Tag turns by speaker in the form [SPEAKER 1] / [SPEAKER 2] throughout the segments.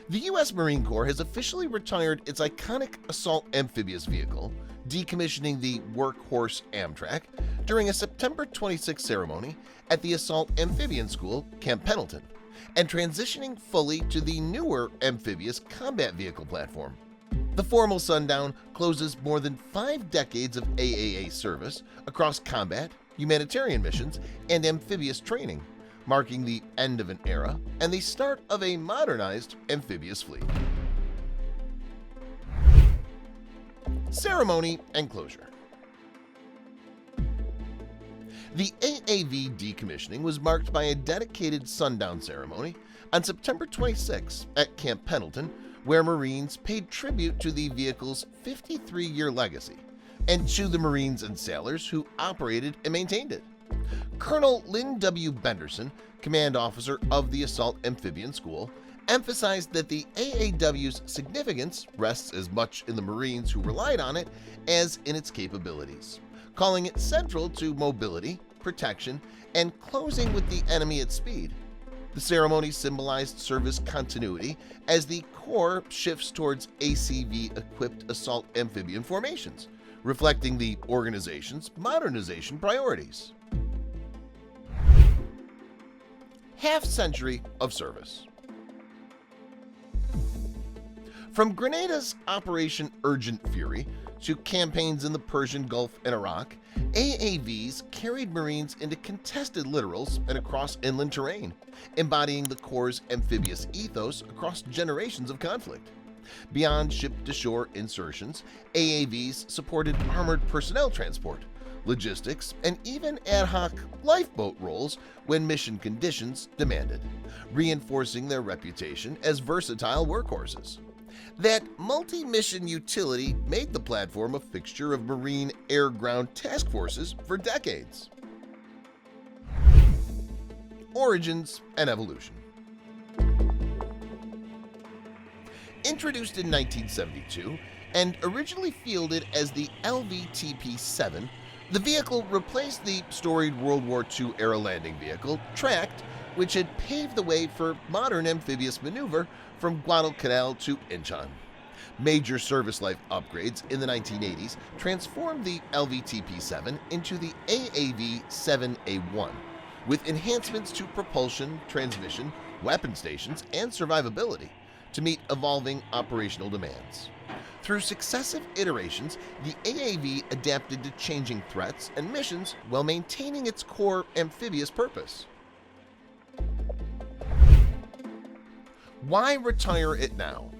[SPEAKER 1] The U.S. Marine Corps has officially retired its iconic Assault Amphibious Vehicle, decommissioning the workhorse amtrac during a September 26 ceremony at the Assault Amphibian School, Camp Pendleton, and transitioning fully to the newer Amphibious Combat Vehicle platform. The formal sundown closes more than 5 decades of AAA service across combat, humanitarian missions, and amphibious training, marking the end of an era and the start of a modernized amphibious fleet. Ceremony and closure. The AAV decommissioning was marked by a dedicated sundown ceremony on September 26 at Camp Pendleton, where Marines paid tribute to the vehicle's 53-year legacy and to the Marines and sailors who operated and maintained it. Colonel Lynn W. Benderson, command officer of the Assault Amphibian School, emphasized that the AAW's significance rests as much in the Marines who relied on it as in its capabilities, calling it central to mobility, protection, and closing with the enemy at speed. The ceremony symbolized service continuity as the Corps shifts towards ACV-equipped assault amphibian formations, reflecting the organization's modernization priorities. Half-century of service. From Grenada's Operation Urgent Fury to campaigns in the Persian Gulf and Iraq, AAVs carried Marines into contested littorals and across inland terrain, embodying the Corps' amphibious ethos across generations of conflict. Beyond ship-to-shore insertions, AAVs supported armored personnel transport, logistics, and even ad hoc lifeboat roles when mission conditions demanded, reinforcing their reputation as versatile workhorses. That multi-mission utility made the platform a fixture of Marine air-ground task forces for decades. Origins and evolution. Introduced in 1972 and originally fielded as the LVTP-7, the vehicle replaced the storied World War II-era landing vehicle, Tracked, which had paved the way for modern amphibious maneuver from Guadalcanal to Incheon. Major service life upgrades in the 1980s transformed the LVTP-7 into the AAV-7A1, with enhancements to propulsion, transmission, weapon stations, and survivability to meet evolving operational demands. Through successive iterations, the AAV adapted to changing threats and missions while maintaining its core amphibious purpose. Why retire it now?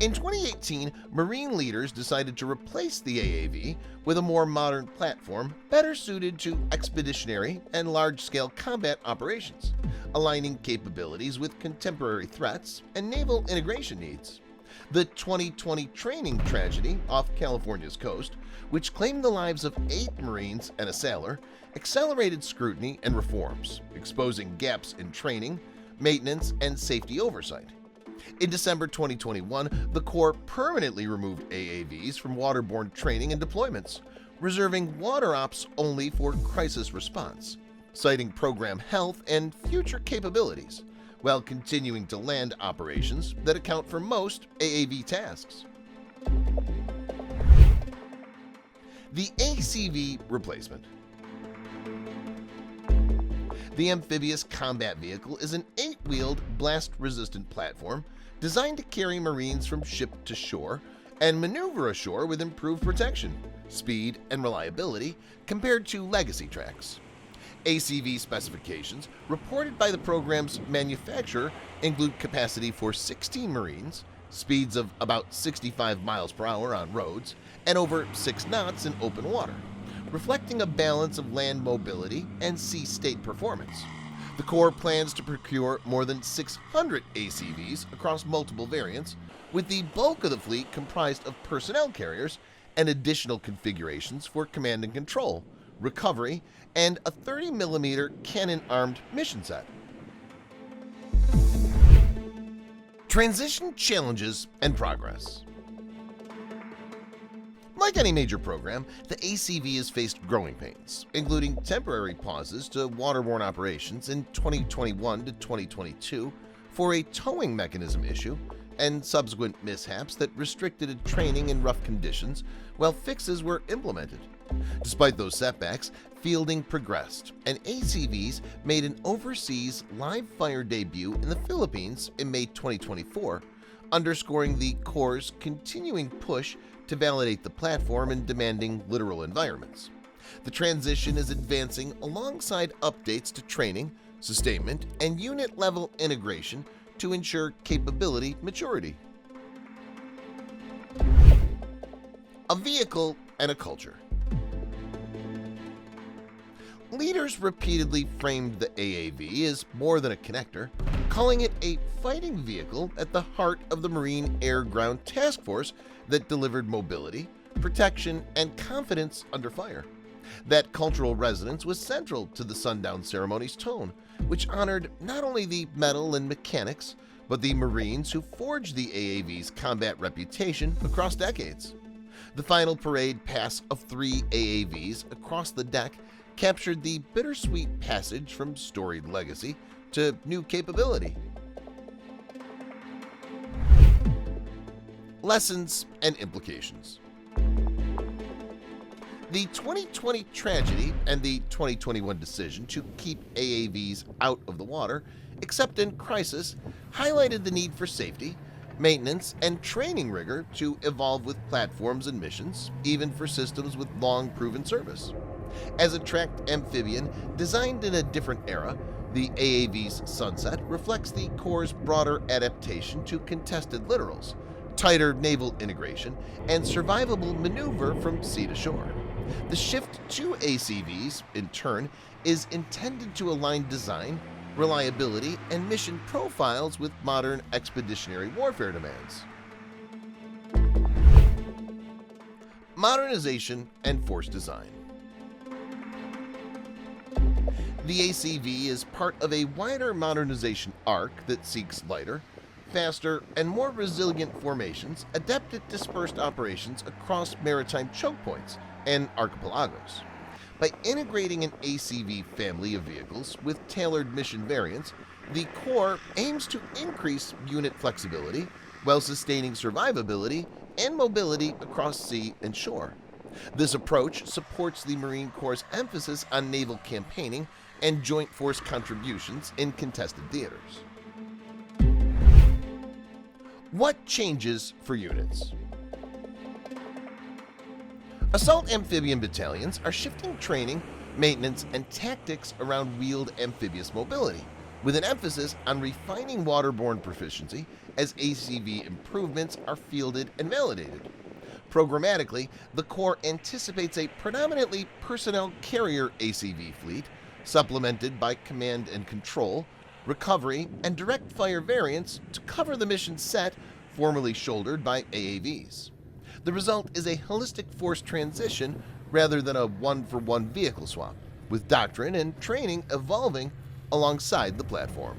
[SPEAKER 1] In 2018, Marine leaders decided to replace the AAV with a more modern platform better suited to expeditionary and large-scale combat operations, aligning capabilities with contemporary threats and naval integration needs. The 2020 training tragedy off California's coast, which claimed the lives of 8 Marines and a sailor, accelerated scrutiny and reforms, exposing gaps in training, maintenance, and safety oversight. In December 2021, the Corps permanently removed AAVs from waterborne training and deployments, reserving water ops only for crisis response, citing program health and future capabilities, while continuing to land operations that account for most AAV tasks. The ACV replacement. The Amphibious Combat Vehicle is an 8-wheeled, blast-resistant platform designed to carry Marines from ship to shore and maneuver ashore with improved protection, speed, and reliability compared to legacy tracks. ACV specifications reported by the program's manufacturer include capacity for 16 Marines, speeds of about 65 miles per hour on roads, and over 6 knots in open water, reflecting a balance of land mobility and sea state performance. The Corps plans to procure more than 600 ACVs across multiple variants, with the bulk of the fleet comprised of personnel carriers and additional configurations for command and control, recovery, and a 30mm cannon-armed mission set. Transition challenges and progress. Like any major program, the ACV has faced growing pains, including temporary pauses to waterborne operations in 2021 to 2022 for a towing mechanism issue and subsequent mishaps that restricted training in rough conditions while fixes were implemented. Despite those setbacks, fielding progressed, and ACVs made an overseas live-fire debut in the Philippines in May 2024, underscoring the Corps' continuing push to validate the platform in demanding literal environments. The transition is advancing alongside updates to training, sustainment, and unit-level integration to ensure capability maturity. A vehicle and a culture. Leaders repeatedly framed the AAV as more than a connector, calling it a fighting vehicle at the heart of the Marine Air-Ground Task Force that delivered mobility, protection, and confidence under fire. That cultural resonance was central to the sundown ceremony's tone, which honored not only the metal and mechanics, but the Marines who forged the AAV's combat reputation across decades. The final parade pass of 3 AAVs across the deck captured the bittersweet passage from storied legacy to new capability. Lessons and implications. The 2020 tragedy and the 2021 decision to keep AAVs out of the water, except in crisis, highlighted the need for safety, maintenance, and training rigor to evolve with platforms and missions, even for systems with long-proven service. As a tracked amphibian designed in a different era, the AAV's sunset reflects the Corps' broader adaptation to contested littorals, tighter naval integration, and survivable maneuver from sea to shore. The shift to ACVs, in turn, is intended to align design, reliability, and mission profiles with modern expeditionary warfare demands. Modernization and force design. The ACV is part of a wider modernization arc that seeks lighter, faster, and more resilient formations adept at dispersed operations across maritime choke points and archipelagos. By integrating an ACV family of vehicles with tailored mission variants, the Corps aims to increase unit flexibility while sustaining survivability and mobility across sea and shore. This approach supports the Marine Corps' emphasis on naval campaigning and joint force contributions in contested theaters. What changes for units? Assault amphibian battalions are shifting training, maintenance, and tactics around wheeled amphibious mobility, with an emphasis on refining waterborne proficiency as ACV improvements are fielded and validated. Programmatically, the Corps anticipates a predominantly personnel carrier ACV fleet, supplemented by command and control, recovery, and direct fire variants to cover the mission set formerly shouldered by AAVs. The result is a holistic force transition rather than a one-for-one vehicle swap, with doctrine and training evolving alongside the platform.